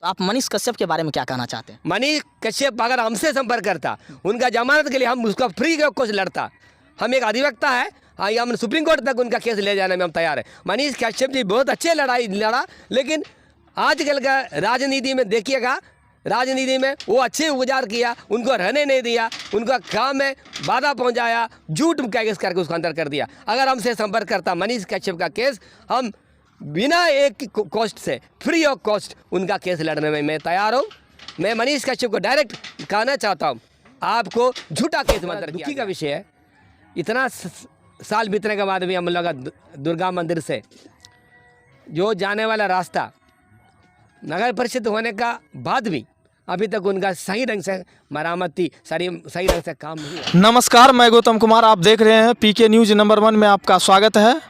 आप मनीष कश्यप के बारे में क्या कहना चाहते हैं? मनीष कश्यप अगर हमसे संपर्क करता, उनका जमानत के लिए हम उसका फ्री का कुछ लड़ता। हम एक अधिवक्ता है, हाँ, ये हम सुप्रीम कोर्ट तक उनका केस ले जाने में हम तैयार है। मनीष कश्यप जी बहुत अच्छे लड़ाई लड़ा, लेकिन आजकल का राजनीति में देखिएगा, राजनीति में वो अच्छे गुजार किया, उनको रहने नहीं दिया, उनका काम में बाधा पहुंचाया, झूठ केस करके उसको अंदर कर दिया। अगर हमसे संपर्क करता मनीष कश्यप का केस, हम बिना एक कॉस्ट से फ्री ऑफ कॉस्ट उनका केस लड़ने में मैं तैयार हूँ। मैं मनीष कश्यप को डायरेक्ट कहना चाहता हूँ, आपको झूठा केस में अंदर दुखी का विषय है। इतना साल बीतने के बाद भी हम लोग दुर्गा मंदिर से जो जाने वाला रास्ता नगर परिषद होने का बाद भी अभी तक उनका सही ढंग से मरामती सही ढंग से काम नहीं हुआ। नमस्कार, मैं गौतम कुमार, आप देख रहे हैं पीके न्यूज़ नंबर 1 में आपका स्वागत है।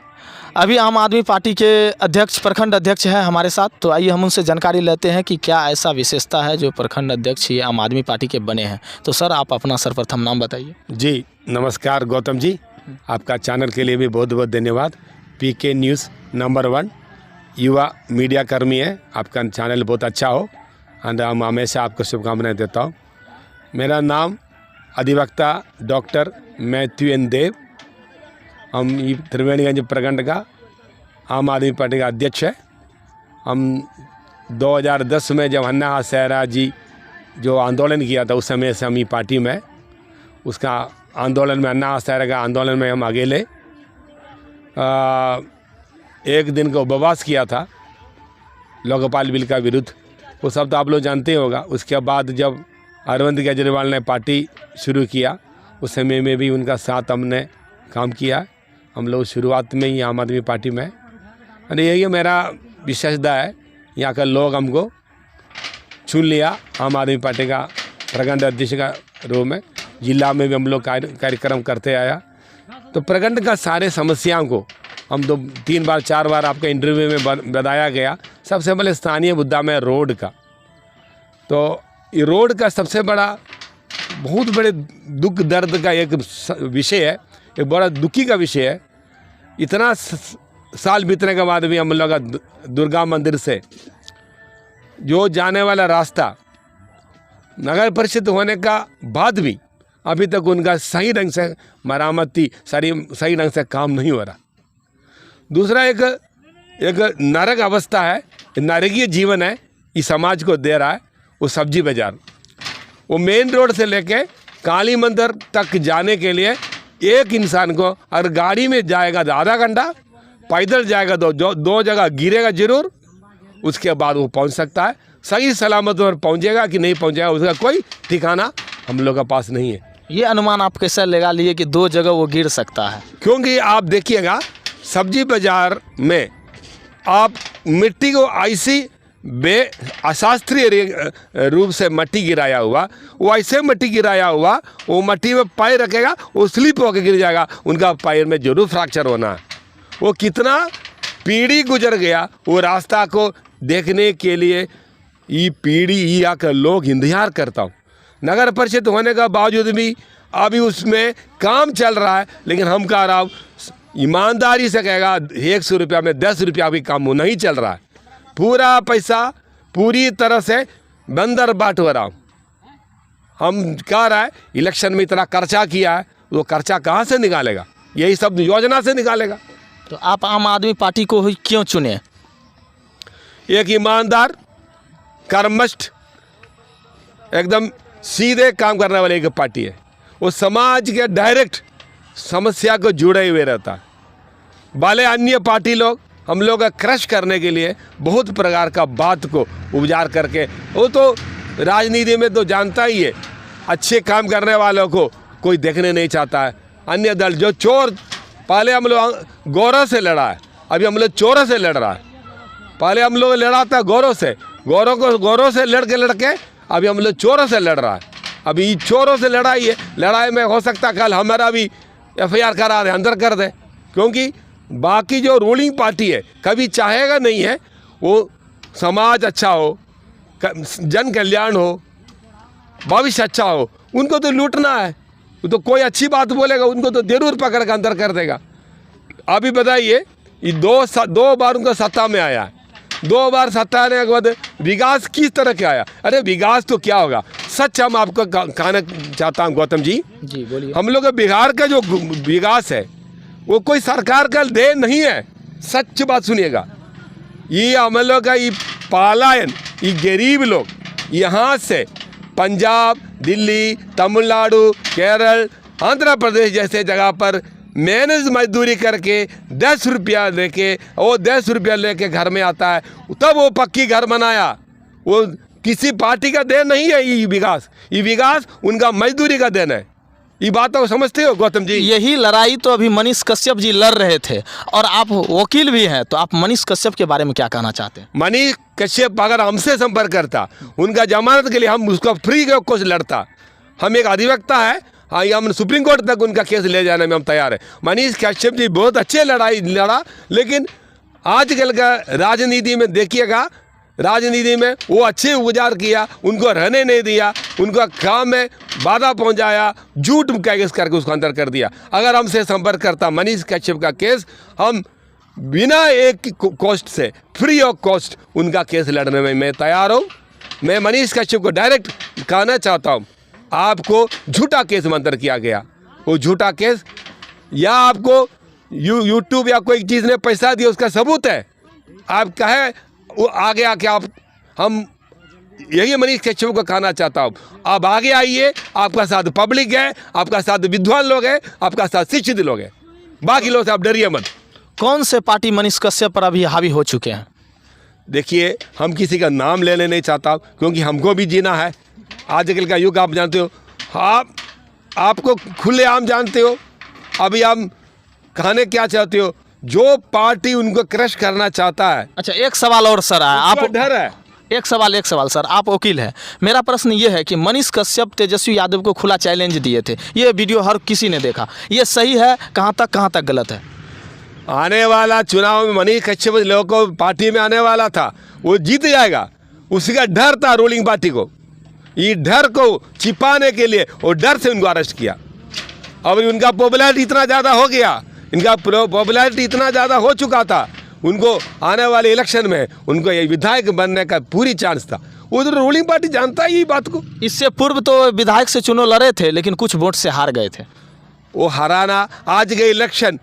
अभी आम आदमी पार्टी के अध्यक्ष, प्रखंड अध्यक्ष हैं हमारे साथ, तो आइए हम उनसे जानकारी लेते हैं कि क्या ऐसा विशेषता है जो प्रखंड अध्यक्ष ये आम आदमी पार्टी के बने हैं। तो सर, आप अपना सर्वप्रथम नाम बताइए। जी नमस्कार गौतम जी, आपका चैनल के लिए भी बहुत बहुत धन्यवाद। पीके न्यूज़ नंबर 1 युवा मीडिया कर्मी है, आपका चैनल बहुत अच्छा हो और हम हमेशा आपको शुभकामनाएं देता हूँ। मेरा नाम अधिवक्ता डॉक्टर मैथ्यू एन देव, हम त्रिवेणीगंज प्रखंड का आम आदमी पार्टी का अध्यक्ष है। हम 2010 में जब अन्ना सहरा जी जो आंदोलन किया था, उस समय से हम ये पार्टी में, उसका आंदोलन में, अन्ना सहरा का आंदोलन में हम अकेले एक दिन का उपवास किया था लोकपाल बिल का विरुद्ध। वो सब तो आप लोग जानते होगा। उसके बाद जब अरविंद केजरीवाल ने पार्टी शुरू किया, उस समय में भी उनका साथ हमने काम किया। हम लोग शुरुआत में ही आम आदमी पार्टी में, और यही मेरा विशेषता है, यहाँ का लोग हमको चुन लिया आम आदमी पार्टी का प्रखंड अध्यक्ष का रूप में। जिला में भी हम लोग कार्यक्रम करते आया। तो प्रखंड का सारे समस्याओं को हम 2-3 बार 4 बार आपके इंटरव्यू में बताया गया। सबसे पहले स्थानीय मुद्दा में रोड का, तो ये रोड का सबसे बड़ा, बहुत बड़े दुख दर्द का एक विषय है, एक बड़ा दुखी का विषय है। इतना साल बीतने के बाद भी हम लोग दुर्गा मंदिर से जो जाने वाला रास्ता नगर परिषद होने का बाद भी अभी तक उनका सही ढंग से मरामती सही ढंग से काम नहीं हो रहा। दूसरा एक नरक अवस्था है, नारकीय जीवन है, इस समाज को दे रहा है वो सब्जी बाज़ार। वो मेन रोड से लेके काली मंदिर तक जाने के लिए एक इंसान को अगर गाड़ी में जाएगा तो आधा घंटा, पैदल जाएगा तो 2 जगह गिरेगा जरूर, उसके बाद वो पहुंच सकता है। सही सलामत पर पहुंचेगा कि नहीं पहुंचेगा उसका कोई ठिकाना हम लोग के पास नहीं है। ये अनुमान आप कैसे लगा लिए कि 2 जगह वो गिर सकता है? क्योंकि आप देखिएगा सब्जी बाज़ार में आप मिट्टी को ऐसी अशास्त्रीय रूप से मट्टी गिराया हुआ, वो ऐसे मट्टी गिराया हुआ, वो मट्टी में पैर रखेगा, वो स्लिप होकर गिर जाएगा, उनका पैर में जरूर फ्रैक्चर होना है। वो कितना पीढ़ी गुजर गया वो रास्ता को देखने के लिए, ये पीढ़ी ये आकर लोग इंतजार करता हूँ। नगर परिषद होने का बावजूद भी अभी उसमें काम चल रहा है, लेकिन हम कह रहा हूँ ईमानदारी से कहेगा 100 रुपया में 10 रुपया भी काम नहीं चल रहा है। पूरा पैसा पूरी तरह से बंदर बाट हो रहा हूँ। हम कह रहा है इलेक्शन में इतना खर्चा किया है, वो खर्चा कहाँ से निकालेगा? यही सब योजना से निकालेगा। तो आप आम आदमी पार्टी को ही क्यों चुने? एक ईमानदार, कर्मठ, एकदम सीधे काम करने वाली एक पार्टी है। वो समाज के डायरेक्ट समस्या को जुड़े हुए रहता है। भले अन्य पार्टी लोग हम लोग का क्रश करने के लिए बहुत प्रकार का बात को उजागर करके, वो तो राजनीति में तो जानता ही है, अच्छे काम करने वालों को कोई देखने नहीं चाहता है। अन्य दल जो चोर, पहले हम लोग गौरव से लड़ा है, अभी हम लोग चोरों से लड़ रहा है। पहले हम लोग लड़ा था गौरव से, गौरव से लड़के अभी हम लोग चोरों से लड़ रहा है। अभी चोरों से लड़ाई है, लड़ाई में हो सकता कल हमारा भी FIR करा दे, अंदर कर दे। क्योंकि बाकी जो रूलिंग पार्टी है कभी चाहेगा नहीं है वो समाज अच्छा हो, जन कल्याण हो, भविष्य अच्छा हो, उनको तो लूटना है। तो कोई अच्छी बात बोलेगा उनको तो जरूर पकड़ कर अंदर कर देगा। अभी बताइए, ये 2 बार उनका सत्ता में आया है, 2 बार सत्ता आने के बाद विकास किस तरह का आया? अरे विकास तो क्या होगा, सच हम आपको कहना चाहता हूँ गौतम जी। बोलिए। हम लोग बिहार का जो विकास है वो कोई सरकार का देन नहीं है। सच बात सुनिएगा, ये हम लोग का ये पलायन, ये गरीब लोग यहाँ से पंजाब, दिल्ली, तमिलनाडु, केरल, आंध्र प्रदेश जैसे जगह पर मेहनत मजदूरी करके 10 रुपया लेके, वो 10 रुपया लेके घर में आता है, तब वो पक्की घर बनाया। वो किसी पार्टी का देन नहीं है ये विकास उनका मजदूरी का देन है। ये बात तो समझते हो गौतम जी? यही लड़ाई तो अभी मनीष कश्यप जी लड़ रहे थे और आप वकील भी हैं, तो आप मनीष कश्यप के बारे में क्या कहना चाहते हैं? मनीष कश्यप अगर हमसे संपर्क करता, उनका जमानत के लिए हम उसका फ्री कोर्स लड़ता। हम एक अधिवक्ता है, हाँ, हम सुप्रीम कोर्ट तक उनका केस ले जाने में हम तैयार है। मनीष कश्यप जी बहुत अच्छे लड़ाई लड़ा, लेकिन आजकल का राजनीति में देखिएगा, राजनीति में वो अच्छे गुजार किया, उनको रहने नहीं दिया, उनका काम में बाधा पहुंचाया, झूठ केस करके उसको अंदर कर दिया। अगर हमसे संपर्क करता मनीष कश्यप का केस, हम बिना एक कॉस्ट से, फ्री ऑफ कॉस्ट उनका केस लड़ने में मैं तैयार हूँ। मैं मनीष कश्यप को डायरेक्ट कहना चाहता हूँ, आपको झूठा केस में अंदर किया गया, वो झूठा केस, या आपको यूट्यूब या कोई चीज़ ने पैसा दिया उसका सबूत है, आप कहे वो आगे आके आप, हम यही मनीष कश्यप को कहना चाहता हूँ, आप आगे आइए, आपका साथ पब्लिक है, आपका साथ विद्वान लोग हैं, आपका साथ शिक्षित लोग हैं, बाकी लोग से आप डरिए मत। कौन से पार्टी मनीष कश्यप पर अभी हावी हो चुके हैं? देखिए, हम किसी का नाम लेने नहीं चाहता, क्योंकि हमको भी जीना है। आजकल का युग आप जानते हो, आपको खुलेआम जानते हो। अभी आप कहने क्या चाहते हो, जो पार्टी उनको क्रश करना चाहता है। अच्छा, एक सवाल और सर, आप डर है। एक सवाल सर, आप वकील हैं, मेरा प्रश्न ये है कि मनीष कश्यप तेजस्वी यादव को खुला चैलेंज दिए थे, ये वीडियो हर किसी ने देखा, ये सही है? कहाँ तक गलत है? आने वाला चुनाव में मनीष कश्यप लोगों को पार्टी में आने वाला था, वो जीत जाएगा, उसका डर था रूलिंग पार्टी को। ये डर को छिपाने के लिए वो डर से उनको अरेस्ट किया। अब उनका पॉपुलैरिटी इतना ज़्यादा हो गया, इनका पॉपुलैरिटी इतना ज़्यादा हो चुका था, उनको आने वाले इलेक्शन में उनको ये विधायक बनने का पूरी चांस था। उधर रूलिंग पार्टी जानता है ये बात को। इससे पूर्व तो विधायक से चुनाव लड़े थे, लेकिन कुछ वोट से हार गए थे। वो हराना, आज के इलेक्शन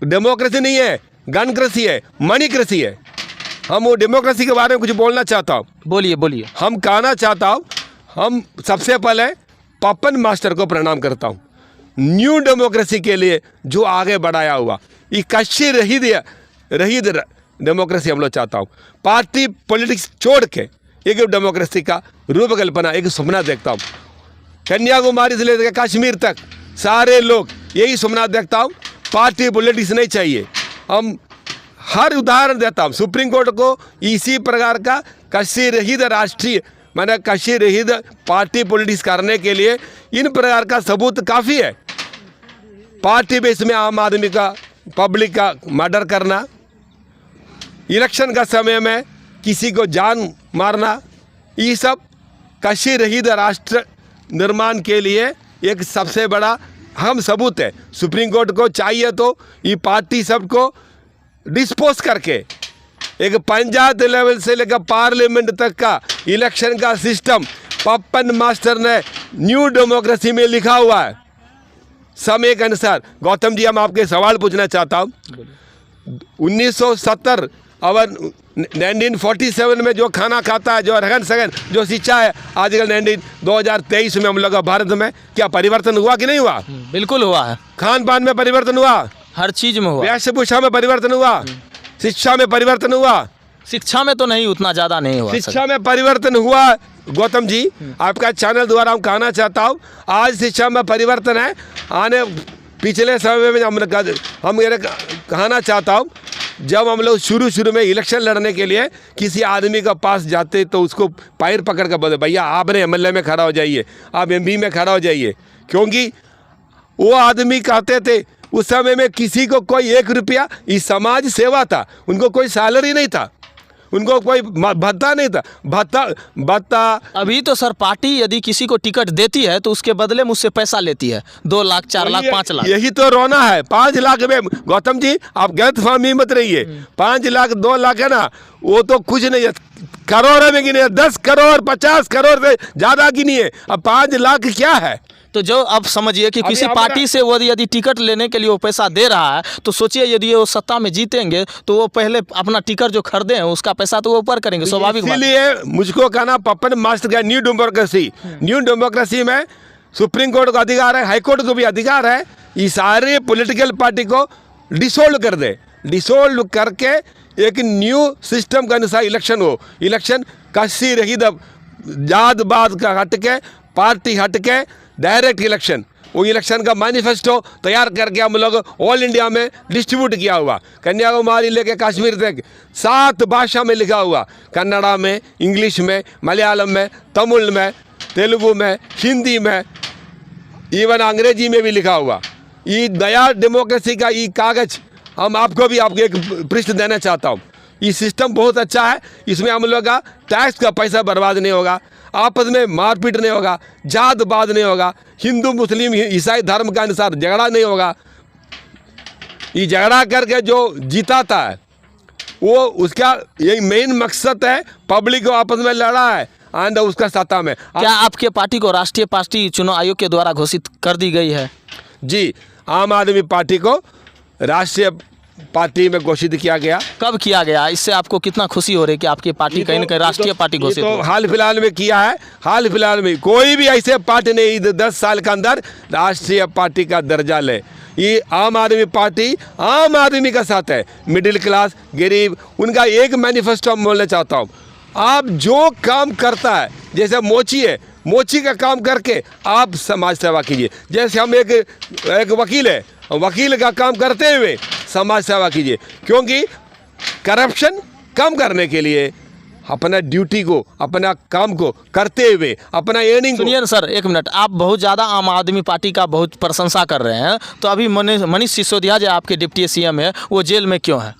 डेमोक्रेसी नहीं है, गणकृषि है, मणिकृषि है। हम वो डेमोक्रेसी के बारे में कुछ बोलना चाहता हूँ। बोलिए। हम कहना चाहता हूँ, हम सबसे पहले पप्पन मास्टर को प्रणाम करता हूँ, न्यू डेमोक्रेसी के लिए जो आगे बढ़ाया हुआ। ये कच्ची रही डेमोक्रेसी हम लोग चाहता हूँ। पार्टी पॉलिटिक्स छोड़ के एक डेमोक्रेसी का रूपकल्पना, एक सपना देखता हूँ। कन्याकुमारी से लेकर कश्मीर तक सारे लोग यही सपना देखता हूँ। पार्टी पॉलिटिक्स नहीं चाहिए। हम हर उदाहरण देता हूँ, सुप्रीम कोर्ट को इसी प्रकार का कच्ची रहित राष्ट्रीय, मैंने कच्ची रहित पार्टी पॉलिटिक्स करने के लिए इन प्रकार का सबूत काफ़ी है। पार्टी बेस में आम आदमी का, पब्लिक का मर्डर करना, इलेक्शन का समय में किसी को जान मारना, ये सब कच्ची रहित राष्ट्र निर्माण के लिए एक सबसे बड़ा अहम सबूत है। सुप्रीम कोर्ट को चाहिए तो ये पार्टी सबको डिस्पोज करके एक पंचायत लेवल से लेकर पार्लियामेंट तक का इलेक्शन का सिस्टम पप्पन मास्टर ने न्यू डेमोक्रेसी में लिखा हुआ है समय के अनुसार। गौतम जी, हम आपके सवाल पूछना चाहता हूँ। 1970 और 1947 में जो खाना खाता है, जो रहन सहन, जो शिक्षा है, आजकल 2023 में हम लोग भारत में क्या परिवर्तन हुआ कि नहीं हुआ? बिल्कुल हुआ है। खान पान में परिवर्तन हुआ, हर चीज में हुआ। वेशभूषा में परिवर्तन हुआ, शिक्षा में परिवर्तन हुआ। शिक्षा में तो नहीं, उतना ज़्यादा नहीं हुआ। शिक्षा में परिवर्तन हुआ। गौतम जी, आपका चैनल द्वारा हम कहना चाहता हूँ, आज शिक्षा में परिवर्तन है। आने पिछले समय में हम ये कहना चाहता हूँ, जब हम लोग शुरू में इलेक्शन लड़ने के लिए किसी आदमी के पास जाते तो उसको पैर पकड़ कर बोलते, भैया आपने एमएलए में खड़ा हो जाइए, आप एमपी में खड़ा हो जाइए, क्योंकि वो आदमी कहते थे उस समय में किसी को कोई 1 रुपया, इस समाज सेवा था, उनको कोई सैलरी नहीं था। उनको कोई भत्ता नहीं था। भत्ता अभी तो सर पार्टी यदि किसी को टिकट देती है तो उसके बदले मुझसे पैसा लेती है, 2 लाख 4 लाख 5 लाख। यही तो रोना है। 5 लाख में गौतम जी आप गलत फहमी मत रहिए। 5 लाख 2 लाख है ना, वो तो कुछ नहीं है, करोड़ में गिने, 10 करोड़ 50 करोड़ से ज्यादा की नहीं है। अब 5 लाख क्या है? तो जो अब समझिए कि किसी पार्टी से वो यदि टिकट लेने के लिए वो पैसा दे रहा है, तो सोचिए यदि वो सत्ता में जीतेंगे तो वो पहले अपना टिकट जो खरीदे हैं उसका पैसा तो वो ऊपर करेंगे, स्वाभाविक बात। इसलिए मुझको कहना पप्पन मास्टर का न्यू डेमोक्रेसी में सुप्रीम कोर्ट को अधिकार है, हाई कोर्ट को भी अधिकार है, ये सारे पॉलिटिकल पार्टी को डिसोल्व कर दे। डिसोल्व करके एक न्यू सिस्टम के अनुसार इलेक्शन हो। इलेक्शन कसी रही जात बात का हट के, पार्टी हट के, डायरेक्ट इलेक्शन। वो इलेक्शन का मैनिफेस्टो तैयार करके हम लोग ऑल इंडिया में डिस्ट्रीब्यूट किया हुआ, कन्याकुमारी लेके कश्मीर तक 7 भाषा में लिखा हुआ, कन्नड़ा में, इंग्लिश में, मलयालम में, तमिल में, तेलुगु में, हिंदी में, इवन अंग्रेजी में भी लिखा हुआ। ये नया डेमोक्रेसी का ये कागज हम आपको भी आपको एक पृष्ठ देना चाहता हूँ। ये सिस्टम बहुत अच्छा है। इसमें हम लोग का टैक्स का पैसा बर्बाद नहीं होगा, आपस में मारपीट नहीं होगा, जातवाद नहीं होगा, हिंदू मुस्लिम ईसाई धर्म के अनुसार झगड़ा नहीं होगा। ये झगड़ा करके जो जीताता है वो उसका यही मेन मकसद है, पब्लिक को आपस में लड़ा है एंड उसका सत्ता में। क्या आपके पार्टी को राष्ट्रीय पार्टी चुनाव आयोग के द्वारा घोषित कर दी गई है? जी, आम आदमी पार्टी को राष्ट्रीय पार्टी में घोषित किया गया। कब किया गया? इससे आपको कितना खुशी हो रही है कि आपकी पार्टी कहीं ना कहीं राष्ट्रीय पार्टी घोषित तो हो? हाल फिलहाल में किया है। हाल फिलहाल में कोई भी ऐसे पार्टी नहीं 10 साल के अंदर राष्ट्रीय पार्टी का दर्जा ले। ये आम आदमी पार्टी आम आदमी का साथ है, मिडिल क्लास, गरीब, उनका एक मैनिफेस्टो मैं बोलना चाहता हूँ। आप जो काम करता है, जैसे मोची है, मोची का काम करके आप समाज सेवा कीजिए। जैसे हम एक वकील है, वकील का काम करते हुए समाज सेवा कीजिए, क्योंकि करप्शन कम करने के लिए अपना ड्यूटी को, अपना काम को करते हुए अपना अर्निंग। सुनिए सर, एक मिनट, आप बहुत ज़्यादा आम आदमी पार्टी का बहुत प्रशंसा कर रहे हैं, तो अभी मनीष सिसोदिया जो आपके डिप्टी सीएम है वो जेल में क्यों है?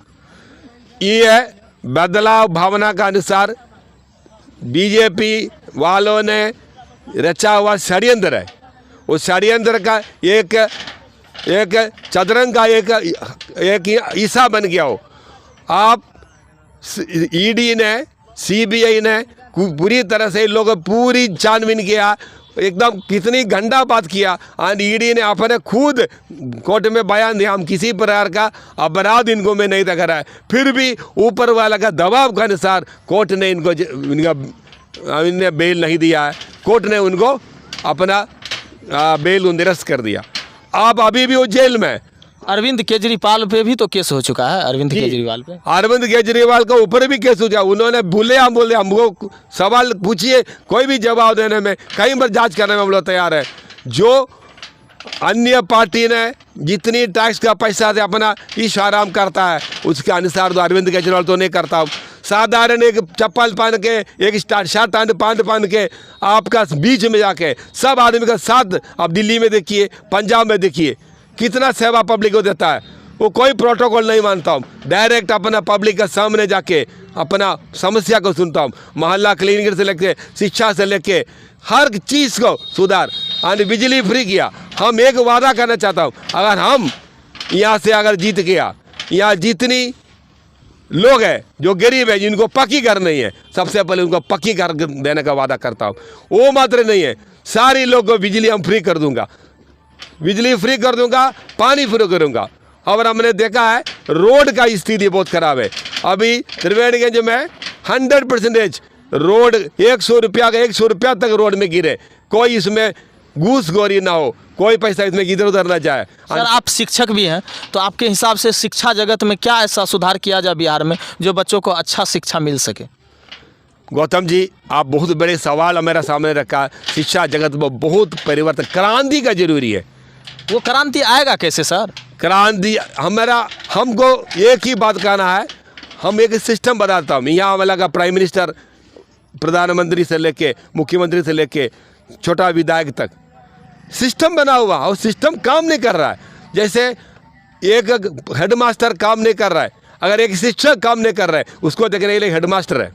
ये है बदलाव भावना का अनुसार बीजेपी वालों ने रचा हुआ षड्यंत्र है। उस षड्यंत्र का एक चदरंग का एक हिस्सा बन गया हो। आप ईडी ने, सीबीआई ने पूरी तरह से लोग पूरी छानबीन किया, एकदम कितनी घंटा बात किया, और ईडी ने अपने खुद कोर्ट में बयान दिया हम किसी प्रकार का अपराध इनको में नहीं दिख रहा है। फिर भी ऊपर वाला का दबाव के अनुसार कोर्ट ने इन्हें बेल नहीं दिया है। कोर्ट ने उनको अपना बेल निरस्त कर दिया। आप अभी भी वो जेल में। अरविंद केजरीवाल पे भी तो केस हो चुका है। अरविंद केजरीवाल का ऊपर भी केस हो गया। उन्होंने बोले हमको सवाल पूछिए, कोई भी जवाब देने में, कहीं पर जांच करने में हम लोग तैयार है। जो अन्य पार्टी ने जितनी टैक्स का पैसा से अपना ईश आराम करता है उसके अनुसार तो अरविंद केजरीवाल तो नहीं करता। साधारण एक चप्पल पहन के, एक शर्ट पहन के आपका बीच में जाके सब आदमी का साथ आप दिल्ली में देखिए, पंजाब में देखिए, कितना सेवा पब्लिक को देता है। वो कोई प्रोटोकॉल नहीं मानता हूँ, डायरेक्ट अपना पब्लिक के सामने जाके अपना समस्या को सुनता हूँ। मोहल्ला क्लिनिक से लेके, शिक्षा से लेके हर चीज़ को सुधार, और बिजली फ्री किया। हम एक वादा करना चाहता हूँ, अगर हम यहाँ से अगर जीत गया, यहाँ जितनी लोग हैं जो गरीब है, जिनको पक्की घर नहीं है, सबसे पहले उनको पक्की घर देने का वादा करता हूँ। वो मात्र नहीं है, सारी लोग को बिजली हम फ्री कर दूंगा, बिजली फ्री कर दूंगा, पानी फ्री करूंगा। और हमने देखा है रोड का स्थिति बहुत खराब है। अभी त्रिवेणीगंज में 100% रोड 100 रुपया तक रोड में गिरे, कोई इसमें घूसखोरी ना हो, कोई पैसा इसमें इधर उधर ना जाए। सर, आप शिक्षक भी हैं, तो आपके हिसाब से शिक्षा जगत में क्या ऐसा सुधार किया जाए बिहार में जो बच्चों को अच्छा शिक्षा मिल सके? गौतम जी, आप बहुत बड़े सवाल मेरा सामने रखा। शिक्षा जगत में बहुत परिवर्तन, क्रांति का जरूरी है। वो क्रांति आएगा कैसे सर? क्रांति हमको एक ही बात कहना है, हम एक सिस्टम बताता हूँ। यहाँ वाला का प्राइम मिनिस्टर, प्रधानमंत्री से लेके मुख्यमंत्री से लेके छोटा विधायक तक सिस्टम बना हुआ, और सिस्टम काम नहीं कर रहा है। जैसे एक हेडमास्टर काम नहीं कर रहा है, अगर एक शिक्षक काम नहीं कर रहे उसको देखने के लिए हेडमास्टर है,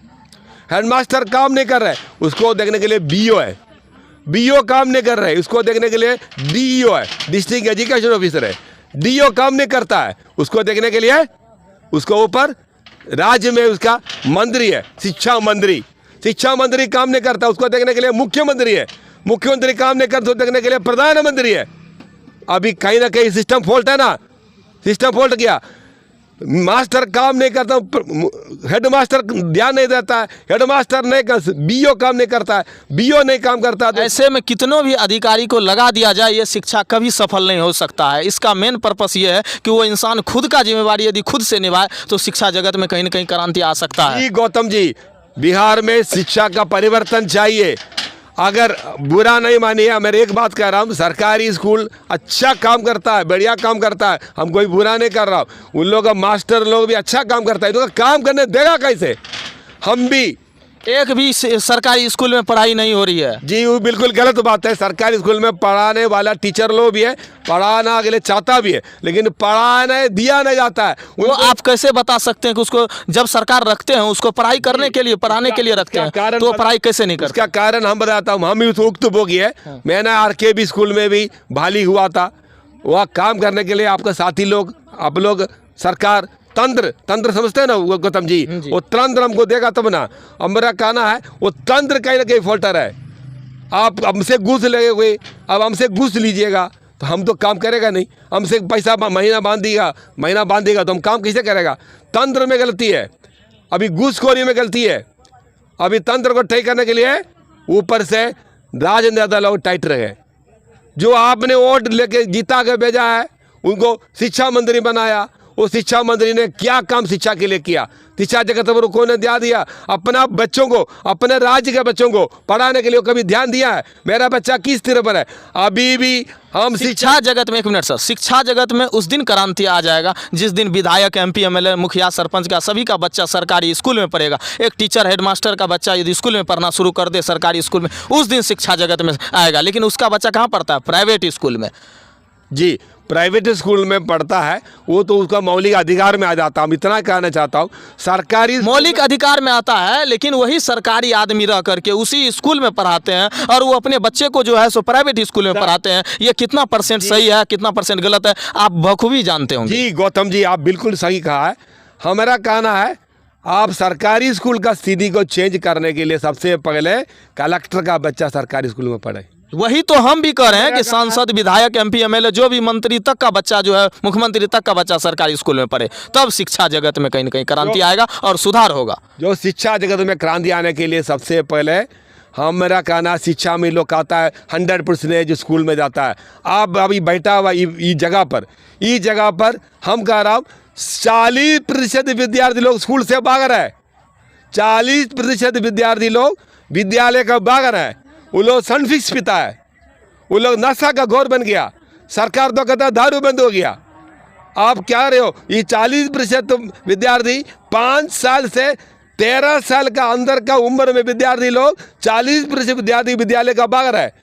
हेडमास्टर काम नहीं कर रहे उसको देखने के लिए बीओ है, बीओ काम नहीं कर रहे उसको देखने के लिए डीईओ है, डिस्ट्रिक्ट एजुकेशन ऑफिसर है, डीईओ काम नहीं करता है उसको देखने के लिए उसको ऊपर राज्य में उसका मंत्री है, शिक्षा मंत्री काम नहीं करता उसको देखने के लिए मुख्यमंत्री है, मुख्यमंत्री काम नहीं करता उसको देखने के लिए प्रधानमंत्री है। अभी कहीं ना कहीं सिस्टम फॉल्ट है ना, सिस्टम फॉल्ट किया। मास्टर काम नहीं करता, हेडमास्टर ध्यान नहीं देता है, हेडमास्टर नहीं कर, बीओ काम नहीं करता है, बीओ नहीं काम करता तो ऐसे में कितनों भी अधिकारी को लगा दिया जाए ये शिक्षा कभी सफल नहीं हो सकता है। इसका मेन पर्पस ये है कि वो इंसान खुद का जिम्मेवारी यदि खुद से निभाए तो शिक्षा जगत में कहीं ना कहीं क्रांति आ सकता है। जी गौतम जी, बिहार में शिक्षा का परिवर्तन चाहिए। अगर बुरा नहीं मानिए, मैं एक बात कह रहा हूँ, सरकारी स्कूल अच्छा काम करता है, बढ़िया काम करता है, हम कोई बुरा नहीं कर रहा हूँ, उन लोगों का मास्टर लोग भी अच्छा काम करता है, तो काम करने देगा कैसे? हम भी एक भी सरकारी स्कूल में पढ़ाई नहीं हो रही है। जी वो बिल्कुल गलत बात है। सरकारी स्कूल में पढ़ाने वाला टीचर लोग भी है, पढ़ाना के लिए चाहता भी है, लेकिन पढ़ाने दिया नहीं जाता है। वो आप कैसे बता सकते हैं कि उसको जब सरकार रखते हैं उसको पढ़ाई करने के लिए, पढ़ाने के लिए रखते हैं, तो वो पढ़ाई कैसे नहीं करते? उसका कारण हम बताता हूँ, हम भी उस उक्त भोगी है। मैंने आरकेबी स्कूल में भी भाली हुआ था, वह काम करने के लिए आपका साथी लोग, आप लोग, सरकार, तंत्र समझते हैं ना गौतम जी, वो तंत्र हमको देगा तब ना। अब मेरा कहना है वो तंत्र कहीं ना कहीं फॉल्टर है। आप हमसे घूस लगे हुए, अब हमसे घूस लीजिएगा तो हम तो काम करेगा नहीं, हमसे पैसा महीना बांध देगा तो हम काम कैसे करेगा? तंत्र में गलती है, अभी घूसखोरी में गलती है। अभी तंत्र को ठीक करने के लिए ऊपर से राजनीति ज़्यादा लोग टाइट रहे। जो आपने वोट लेके जीता के भेजा है उनको शिक्षा मंत्री बनाया, वो शिक्षा मंत्री ने क्या काम शिक्षा के लिए किया? शिक्षा जगत पर कौन ने ध्यान दिया? अपना बच्चों को, अपने राज्य के बच्चों को पढ़ाने के लिए कभी ध्यान दिया है? मेरा बच्चा किस तरह पर है? अभी भी हम शिक्षा जगत में, एक मिनट सर, शिक्षा जगत में उस दिन क्रांति आ जाएगा जिस दिन विधायक, एमपी, एमएलए, मुखिया, सरपंच का सभी का बच्चा सरकारी स्कूल में पढ़ेगा। एक टीचर, हेडमास्टर का बच्चा यदि स्कूल में पढ़ना शुरू कर दे सरकारी स्कूल में, उस दिन शिक्षा जगत में आएगा। लेकिन उसका बच्चा कहाँ पढ़ता है? प्राइवेट स्कूल में। जी, प्राइवेट स्कूल में पढ़ता है, वो तो उसका मौलिक अधिकार में आ जाता है। हम इतना कहना चाहता हूँ, सरकारी मौलिक अधिकार में आता है, लेकिन वही सरकारी आदमी रह करके उसी स्कूल में पढ़ाते हैं और वो अपने बच्चे को जो है सो प्राइवेट स्कूल में पढ़ाते हैं। ये कितना परसेंट सही है, कितना परसेंट गलत है, आप बखूबी जानते होंगे। जी गौतम जी, आप बिल्कुल सही कहा है। हमारा कहना है आप सरकारी स्कूल का स्थिति को चेंज करने के लिए सबसे पहले कलेक्टर का बच्चा सरकारी स्कूल में पढ़े। वही तो हम भी कह रहे हैं कि सांसद, विधायक, एमपी, एमएलए, जो भी मंत्री तक का बच्चा जो है, मुख्यमंत्री तक का बच्चा सरकारी स्कूल में पढ़े, तब शिक्षा जगत में कहीं ना कहीं क्रांति आएगा और सुधार होगा। जो शिक्षा जगत में क्रांति आने के लिए सबसे पहले मेरा कहना, शिक्षा में लोग कहता है 100% जो स्कूल में जाता है। आप अभी बैठा हुआ इस जगह पर हम कह रहा हूँ 40% विद्यार्थी लोग स्कूल से भाग रहे हैं। 40% विद्यार्थी लोग विद्यालय का भाग रहे हैं। वो लोग सनफिक्स पीता है, वो लोग नशा का घोर बन गया। सरकार तो कहता है दारू बंद हो गया। आप क्या रहे हो? ये 40% विद्यार्थी 5 साल से 13 साल का अंदर का उम्र में विद्यार्थी लोग 40% विद्यार्थी विद्यालय का भाग रहा है।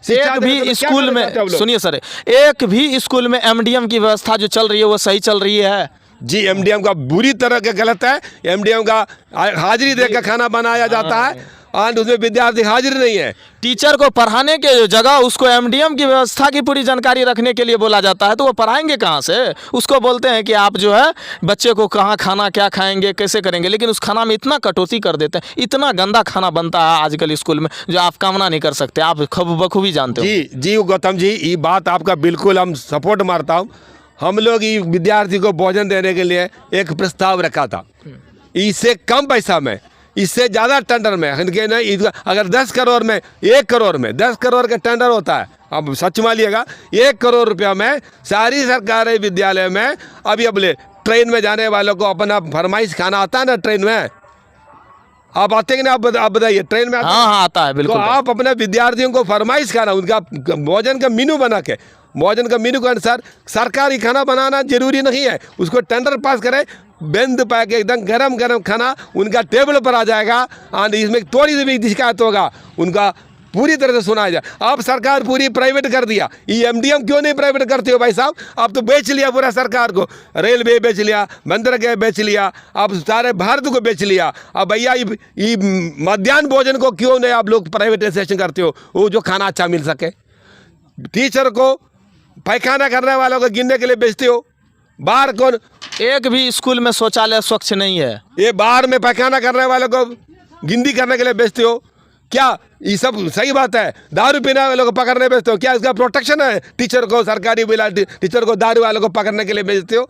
एक भी स्कूल में, सुनिए सर, एक भी स्कूल में एमडीएम की व्यवस्था जो चल रही है वो सही चल रही है? जी, एमडीएम का बुरी तरह का गलत है। एमडीएम का हाजिरी देकर खाना बनाया जाता है और उसमें विद्यार्थी हाजिर नहीं है। टीचर को पढ़ाने के जगह उसको एमडीएम की व्यवस्था की पूरी जानकारी रखने के लिए बोला जाता है, तो वो पढ़ाएंगे कहाँ से? उसको बोलते हैं कि आप जो है बच्चे को कहाँ खाना, क्या खाएंगे, कैसे करेंगे, लेकिन उस खाना में इतना कटौती कर देते हैं, इतना गंदा खाना बनता है आजकल स्कूल में जो आप कामना नहीं कर सकते। आप बखूबी जानते हो। जी गौतम जी, ये बात आपका बिल्कुल हम सपोर्ट मारता हूँ। हम लोग ये विद्यार्थी को भोजन देने के लिए एक प्रस्ताव रखा था, इससे कम पैसा में, इससे ज़्यादा टेंडर में, अगर 10 करोड़ में, 1 करोड़ में, 10 करोड़ का टेंडर होता है, अब सच मानिएगा, 1 करोड़ रुपया में सारी सरकारी विद्यालय में अभी ट्रेन में जाने वालों को अपना फरमाइश खाना आता है ना ट्रेन में? आप आते हैं ना? आप बताइए, ट्रेन में हाँ आता है, बिल्कुल। तो आप अपने विद्यार्थियों को फरमाइश खाना, उनका भोजन का मेनू बना के, भोजन का मेनू के अनुसार सरकारी खाना बनाना जरूरी नहीं है, उसको टेंडर पास करें, बेंद पा के एकदम गरम खाना उनका टेबल पर आ जाएगा। और इसमें थोड़ी सी भी शिकायत होगा, उनका पूरी तरह से सुना जाए। अब सरकार पूरी प्राइवेट कर दिया, ये एमडीएम क्यों नहीं प्राइवेट करते हो भाई साहब? अब तो बेच लिया पूरा सरकार को, रेलवे बेच लिया, बंदरगाह बेच लिया, अब सारे भारत को बेच लिया। अब भैया ये मध्याह्न भोजन को क्यों नहीं आप लोग प्राइवेटाइजेशन करते हो, वो जो खाना अच्छा मिल सके? टीचर को, पैखाना करने वालों को गिनने के लिए बेचते हो। बाहर कौन, एक भी स्कूल में शौचालय स्वच्छ नहीं है। ये बाहर में पैखाना करने वालों को गिनती करने के लिए बेचते हो क्या? ये सब सही बात है। दारू पीने वालों को पकड़ने बेचते हो क्या? इसका प्रोटेक्शन है? टीचर को, सरकारी बिला टीचर को दारू वालों को पकड़ने के लिए बेचते हो।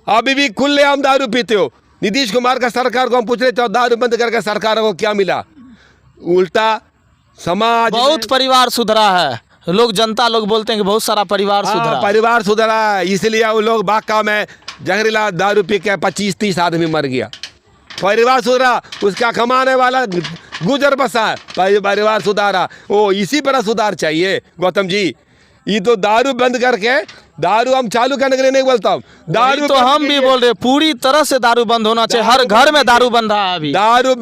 अभी भी खुलेआम दारू पीते हो। नीतीश कुमार का सरकार को हम पूछ रहे थे दारू बंद करके सरकार को क्या मिला? उल्टा समाज बहुत परिवार सुधरा है, लोग, जनता लोग बोलते हैं कि बहुत सारा परिवार सुधरा। परिवार सुधरा है, इसलिए वो लोग बाका में जहरीला दारू पी के 25-30 आदमी मर गया। परिवार सुधरा, उसका कमाने वाला गुजर बसा है, परिवार सुधारा। ओ इसी पर सुधार चाहिए गौतम जी। ये तो दारू बंद करके, दारू हम चालू करने के लिए नहीं बोलता हूँ, दारू तो हम भी बोल रहे पूरी तरह से दारू बंद होना चाहिए। हर घर में दारू बन रहा है अभी। दारू,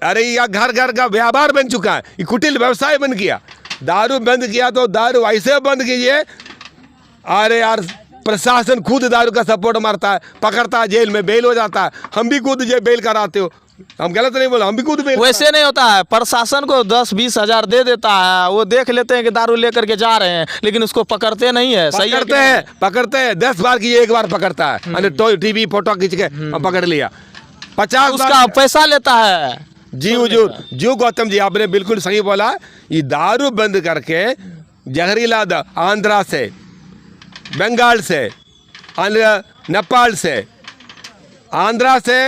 अरे यह घर घर का व्यापार बन चुका है, ये कुटिल व्यवसाय बन गया। दारू बंद किया तो दारू ऐसे बंद कीजिए, अरे यार प्रशासन खुद दारू का सपोर्ट मारता है, पकड़ता है, जेल में बेल हो जाता है। हम भी खुद बेल कराते हो, हम गलत नहीं बोला, हम भी खुद बेल। वैसे नहीं होता है, प्रशासन को 10-20 हज़ार दे देता है, वो देख लेते हैं कि दारू लेकर के जा रहे हैं, लेकिन उसको पकड़ते नहीं है। सही पकड़ते हैं 10 बार की एक बार पकड़ता है, तो टीवी फोटो खींच के हम पकड़ लिया। 50 उसका पैसा लेता है। जी हुजूर, जो गौतम जी आपने बिल्कुल सही बोला। ये दारू बंद करके जहरीला आंध्रा से, बंगाल से, नेपाल से, आंध्रा से,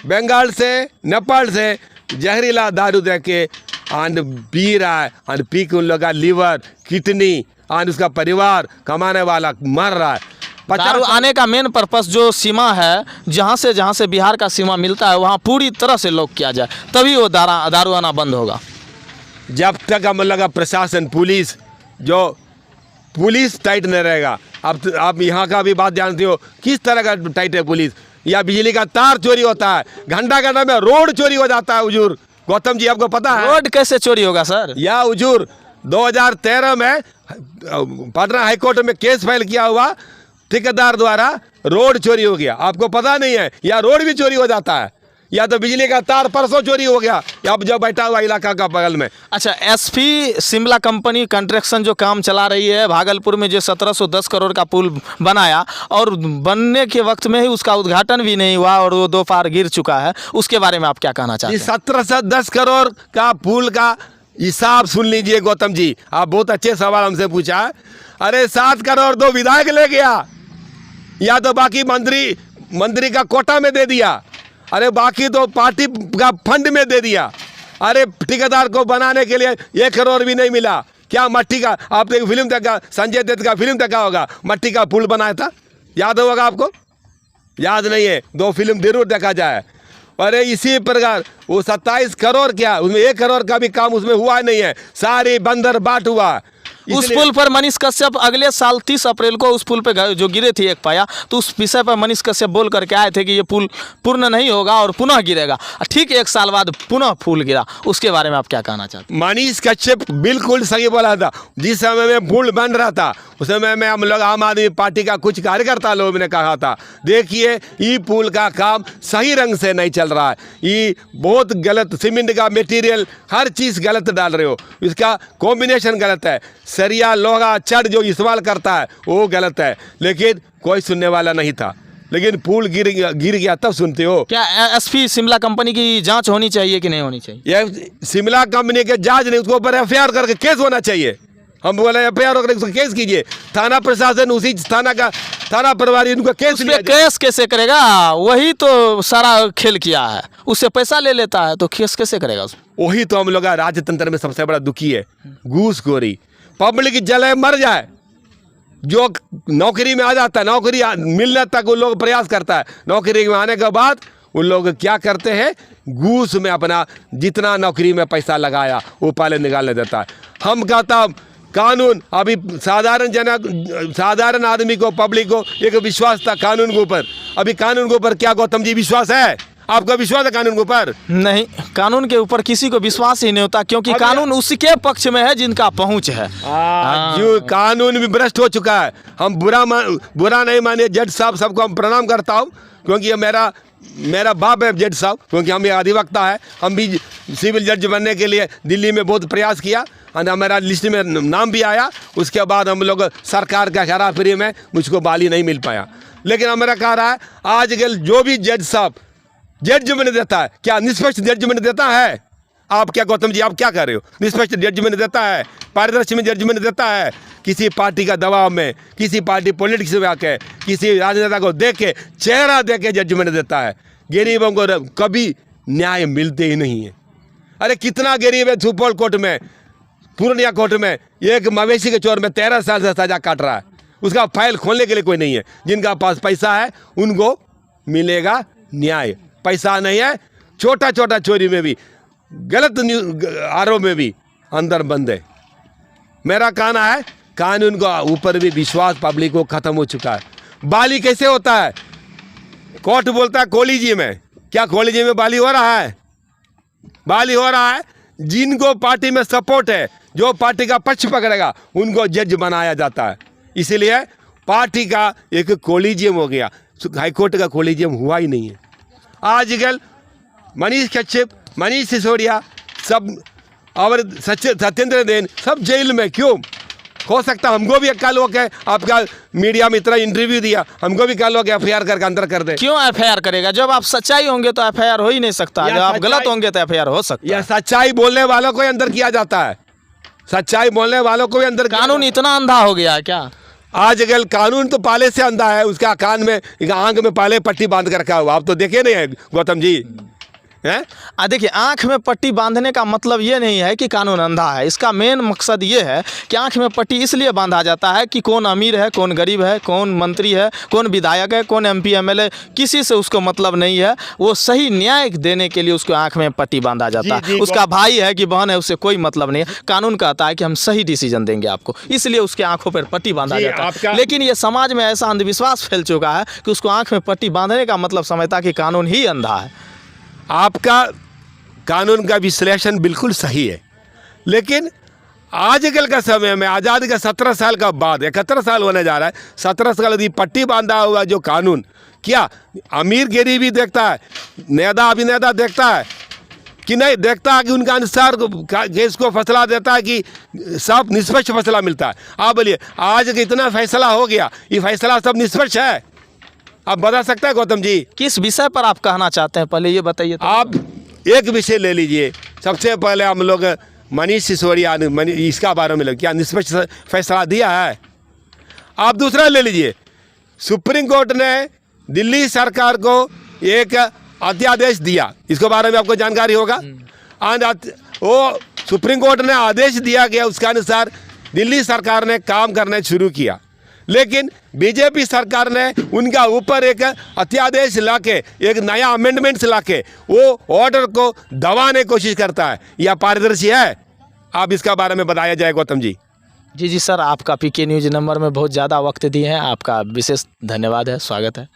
बंगाल से, नेपाल से जहरीला दारू दे के पी रहा है, पी के उन लोग का लीवर, किडनी, उसका परिवार कमाने वाला मर रहा है। दारू आने का मेन पर्पस जो सीमा है, जहाँ से बिहार का सीमा मिलता है, वहाँ पूरी तरह से लॉक किया जाए, तभी वो दारू आना बंद होगा। जब तक हम लगा प्रशासन, पुलिस टाइट नहीं रहेगा। अब आप यहाँ का भी बात जानते हो, किस तरह का टाइट है पुलिस। या बिजली का तार चोरी होता है, घंटा में रोड चोरी हो जाता है हुजूर। गौतम जी आपको पता है रोड कैसे चोरी होगा सर? या हुजूर 2013 में पटना हाईकोर्ट में केस फाइल किया हुआ, ठेकेदार द्वारा रोड चोरी हो गया, आपको पता नहीं है। या रोड भी चोरी हो जाता है, या तो बिजली का तार परसों चोरी हो गया, या अब जो बैठा हुआ इलाका का बगल में। अच्छा, एसपी शिमला कंपनी कंस्ट्रक्शन जो काम चला रही है भागलपुर में, जो 1710 करोड़ का पुल बनाया, और बनने के वक्त में ही उसका उद्घाटन भी नहीं हुआ और वो 2 बार गिर चुका है, उसके बारे में आप क्या कहना चाहते हैं? 1710 करोड़ का पुल का हिसाब सुन लीजिए गौतम जी, आप बहुत अच्छे सवाल हमसे पूछा है। अरे 7 करोड़ 2 विधायक ले गया, या तो बाकी मंत्री का कोटा में दे दिया, अरे बाकी तो पार्टी का फंड में दे दिया। अरे ठेकेदार को बनाने के लिए 1 करोड़ भी नहीं मिला। क्या मट्टी का, आपने एक फिल्म देखा, संजय दत्त का फिल्म देखा होगा, मट्टी का पुल बनाया था, याद होगा आपको? याद नहीं है, 2 फिल्म जरूर देखा जाए। अरे इसी प्रकार वो 27 करोड़ क्या, उसमें 1 करोड़ का भी काम उसमें हुआ नहीं है, सारी बंदर बाट हुआ। उस पुल पर मनीष कश्यप अगले साल 30 अप्रैल को उस पुल पे जो गिरे थे एक पाया, तो उस विषय पर मनीष कश्यप बोल करके आए थे कि ये पुल पूर्ण नहीं होगा और पुनः गिरेगा। ठीक 1 साल बाद पुनः पुल गिरा, उसके बारे में आप क्या कहना चाहते हैं? मनीष कश्यप बिल्कुल सही बोला था। जिस समय में पुल बन रहा था, उस समय में हम लोग आम आदमी पार्टी का कुछ कार्यकर्ता लोगों ने कहा था, देखिए ये पुल का काम सही रंग से नहीं चल रहा है, ये बहुत गलत, सीमेंट का मटेरियल हर चीज़ गलत डाल रहे हो, इसका कॉम्बिनेशन गलत है, सरिया लोहा छड़ जो इस्तेमाल करता है वो गलत है। लेकिन कोई सुनने वाला नहीं था, लेकिन पुल गिर गया तब सुनते हो। क्या एसपी शिमला कंपनी की जांच होनी चाहिए कि नहीं होनी चाहिए? ये शिमला कंपनी के जांच नहीं, उसके ऊपर एफआईआर करके केस होना चाहिए। हम बोले एफआईआर होकर उसको केस कीजिए, थाना प्रशासन उसी थाना प्रभारी उनको केस कैसे करेगा? वही तो सारा खेल किया है, उससे पैसा ले लेता है, तो केस कैसे करेगा? वही तो हम लोग राजतंत्र में सबसे बड़ा दुखी है, घूसखोरी। पब्लिक जले मर जाए, जो नौकरी में आ जाता है, नौकरी मिलने तक उन लोग प्रयास करता है, नौकरी में आने के बाद उन लोग क्या करते हैं, घूस में अपना जितना नौकरी में पैसा लगाया वो पहले निकालने देता है। हम कहता कानून, अभी साधारण आदमी को, पब्लिक को एक विश्वास था कानून के ऊपर, अभी कानून के ऊपर क्या गौतम जी विश्वास है? आपका विश्वास है कानून के ऊपर? नहीं, कानून के ऊपर किसी को विश्वास ही नहीं होता, क्योंकि कानून उसके पक्ष में है जिनका पहुंच है। जो कानून भी भ्रष्ट हो चुका है। हम बुरा नहीं मानिए जज साहब, सबको हम प्रणाम करता हूँ, क्योंकि ये मेरा बाप है जज साहब, क्योंकि हम ये अधिवक्ता है। हम भी सिविल जज बनने के लिए दिल्ली में बहुत प्रयास किया और हमारा लिस्ट में नाम भी आया। उसके बाद हम लोग सरकार का हेराफेरी में मुझको बाली नहीं मिल पाया। लेकिन हमारा कह रहा है आजकल जो भी जज साहब जजमेंट देता है, क्या निष्पक्ष जजमेंट देता है? आप क्या गौतम जी, आप क्या कर रहे हो? निष्पक्ष जजमेंट देता है, पारदर्शी में जजमेंट देता है? किसी पार्टी का दबाव में, किसी पार्टी पॉलिटिक्स में आके, किसी राजनेता को देख के, चेहरा देख के जजमेंट देता है? गरीबों को कभी न्याय मिलते ही नहीं है। अरे कितना गरीब है सुपौल कोर्ट में, पूर्णिया कोर्ट में, एक मवेशी के चोर में 13 साल से सजा काट रहा है। उसका फाइल खोलने के लिए कोई नहीं है। जिनका पास पैसा है उनको मिलेगा न्याय, पैसा नहीं है छोटा छोटा चोरी में भी, गलत आरोप में भी अंदर बंद है। मेरा कहना है कानून को ऊपर भी विश्वास पब्लिक को खत्म हो चुका है। बाली कैसे होता है? कोर्ट बोलता है कॉलेजी में, क्या कॉलेजी में बाली हो रहा है? बाली हो रहा है जिनको पार्टी में सपोर्ट है, जो पार्टी का पक्ष पकड़ेगा उनको जज बनाया जाता है। इसीलिए पार्टी का एक कॉलेजियम हो गया, हाईकोर्ट का कॉलेजियम हुआ ही नहीं है। आजकल मनीष कश्यप, मनीष सिसोदिया सब और सत्येंद्र जैन सब जेल में क्यों? हो सकता हमको भी कल हो के, आपका मीडिया में इतना इंटरव्यू दिया, हमको भी कल हो के FIR करके अंदर कर दे। क्यों FIR करेगा? जब आप सच्चाई होंगे तो FIR हो ही नहीं सकता, जब आप गलत होंगे तो FIR हो सकता है। या सच्चाई बोलने वालों को अंदर किया जाता है, सच्चाई बोलने वालों को भी अंदर। कानून इतना अंधा हो गया है क्या? आजकल कानून तो पाले से अंधा है। उसका कान में, आंख में पाले पट्टी बांध कर रखा हुआ, आप तो देखे नहीं है गौतम जी हैं? देखिए, आंख में पट्टी बांधने का मतलब ये नहीं है कि कानून अंधा है। इसका मेन मकसद ये है कि आंख में पट्टी इसलिए बांधा जाता है कि कौन अमीर है, कौन गरीब है, कौन मंत्री है, कौन विधायक है, कौन MP MLA, किसी से उसको मतलब नहीं है। वो सही न्याय देने के लिए उसको आंख में पट्टी बांधा जाता है। उसका भाई है कि बहन है, उससे कोई मतलब नहीं है। कानून कहता है कि हम सही डिसीजन देंगे आपको, इसलिए उसके आंखों पर पट्टी बांधा जाता है। लेकिन ये समाज में ऐसा अंधविश्वास फैल चुका है कि उसको आंख में पट्टी बांधने का मतलब समझता है कि कानून ही अंधा है। आपका कानून का विश्लेषण बिल्कुल सही है, लेकिन आजकल का समय में, आज़ादी का 17 साल का बाद 71 साल होने जा रहा है, 17 साल की पट्टी बांधा हुआ जो कानून, क्या अमीर गरीबी देखता है, नेता अभिनेता देखता है कि नहीं? देखता है कि उनका अनुसार केस को फैसला देता है कि सब निष्पक्ष फैसला मिलता है। आप बोलिए, आज इतना फैसला हो गया, ये फैसला सब निष्पक्ष है? आप बता सकते हैं गौतम जी? किस विषय पर आप कहना चाहते हैं, पहले ये बताइए तो। आप एक विषय ले लीजिए। सबसे पहले हम लोग मनीष सिसोदिया, इसका बारे में क्या निष्पक्ष फैसला दिया है? आप दूसरा ले लीजिए, सुप्रीम कोर्ट ने दिल्ली सरकार को एक अध्यादेश दिया, इसके बारे में आपको जानकारी होगा। वो सुप्रीम कोर्ट ने आदेश दिया गया, उसके अनुसार दिल्ली सरकार ने काम करना शुरू किया। लेकिन बीजेपी सरकार ने उनका ऊपर एक अध्यादेश लाके, एक नया अमेंडमेंट्स लाके वो ऑर्डर को दबाने की कोशिश करता है। यह पारदर्शी है? आप इसका बारे में बताया जाए गौतम जी। जी सर, आपका PK न्यूज़ नंबर में बहुत ज़्यादा वक्त दिए हैं, आपका विशेष धन्यवाद है, स्वागत है।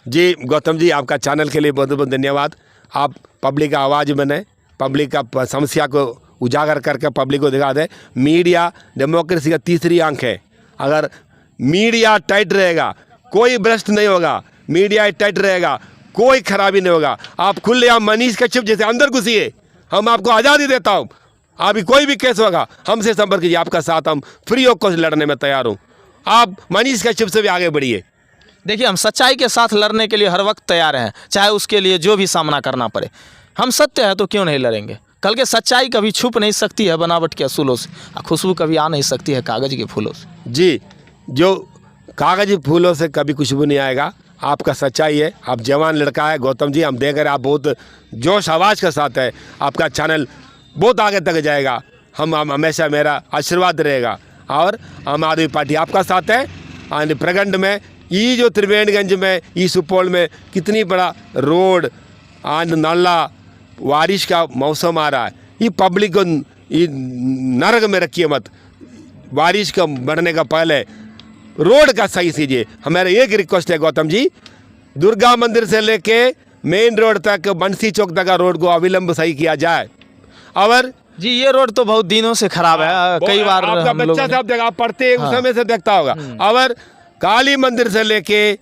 जी गौतम जी, आपका चैनल के लिए बहुत बहुत धन्यवाद। आप पब्लिक का आवाज़ बने, पब्लिक का समस्या को उजागर करके पब्लिक को दिखा दें। मीडिया डेमोक्रेसी का तीसरी आंख है। अगर मीडिया टाइट रहेगा, कोई भ्रष्ट नहीं होगा, मीडिया टाइट रहेगा, कोई खराबी नहीं होगा। आप खुले, आप मनीष कश्यप जैसे अंदर घुसिए, हम आपको आज़ादी देता हूँ। अभी कोई भी केस होगा हमसे संपर्क कीजिए, आपका साथ हम फ्री ऑफ कॉस्ट लड़ने में तैयार हूँ। आप मनीष कश्यप से भी आगे बढ़िए। देखिए, हम सच्चाई के साथ लड़ने के लिए हर वक्त तैयार हैं, चाहे उसके लिए जो भी सामना करना पड़े। हम सत्य है तो क्यों नहीं लड़ेंगे? कल के सच्चाई कभी छुप नहीं सकती है बनावट के असूलों से, खुशबू कभी आ नहीं सकती है कागज़ के फूलों से। जी, जो कागज़ी फूलों से कभी खुशबू नहीं आएगा। आपका सच्चाई है, आप जवान लड़का है गौतम जी, हम देख रहे हैं आप बहुत जोश आवाज़ के साथ है। आपका चैनल बहुत आगे तक जाएगा, हम हमेशा मेरा आशीर्वाद रहेगा। और आम आदमी पार्टी आपका साथ है। और प्रखंड में ये जो त्रिवेणीगंज में, ये सुपौल में कितनी बड़ा रोड और नाला, बारिश का मौसम आ रहा है, ये पब्लिक को ये नरक में रखिए मत। बारिश का बढ़ने का पहले रोड का सही कीजिए। हमारा एक रिक्वेस्ट है गौतम जी, दुर्गा मंदिर से लेके मेन रोड तक बंसी चौक तक का रोड को अविलंब सही किया जाए। और जी ये रोड तो बहुत दिनों से खराब है, कई बार आपका हम लोगों बच्चा ने- साहब देखा, आप पढ़ते हाँ। उस समय से देखता होगा। और काली मंदिर से लेके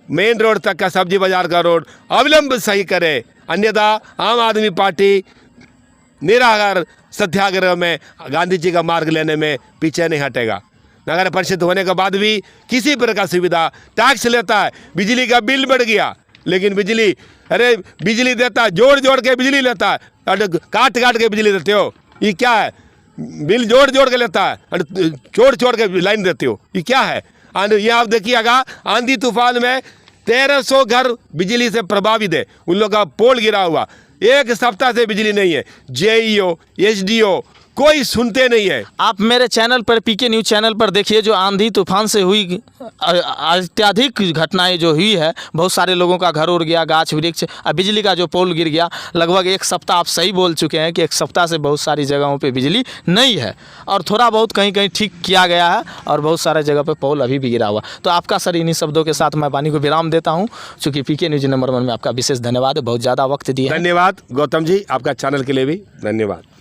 मेन रोड तक का सब्जी बाजार का रोड अविलंब सही करे, अन्यथा आम आदमी पार्टी निराहार सत्याग्रह में गांधी जी का मार्ग लेने में पीछे नहीं हटेगा। नगर परिषद होने के बाद भी किसी प्रकार का सुविधा टैक्स लेता है, बिजली का बिल बढ़ गया, लेकिन बिजली अरे बिजली देता है, जोड़ जोड़ के बिजली लेता है, और काट काट के बिजली देते हो, ये क्या है? बिल जोड़ जोड़ के लेता है और छोड़ छोड़ के लाइन देते हो, ये क्या है? ये आप देखिएगा आंधी तूफान में 1300 घर बिजली से प्रभावित है, उन लोगों का पोल गिरा हुआ, एक सप्ताह से बिजली नहीं है। जेईओ एसडीओ कोई सुनते नहीं है। आप मेरे चैनल पर पीके न्यूज़ चैनल पर देखिए, जो आंधी तूफान से हुई अत्यधिक घटनाएं जो हुई है, बहुत सारे लोगों का घर उड़ गया, गाछ वृक्ष, बिजली का जो पोल गिर गया। लगभग एक सप्ताह आप सही बोल चुके हैं कि एक सप्ताह से बहुत सारी जगहों पे बिजली नहीं है, और थोड़ा बहुत कहीं कहीं ठीक किया गया है, और बहुत सारे जगह पे पोल अभी भी गिरा हुआ। तो आपका सर इन्हीं शब्दों के साथ मैं वाणी को विराम देता हूँ, चूँकि पीके न्यूज़ नंबर 1 में आपका विशेष धन्यवाद, बहुत ज़्यादा वक्त दिया। धन्यवाद गौतम जी, आपका चैनल के लिए भी धन्यवाद।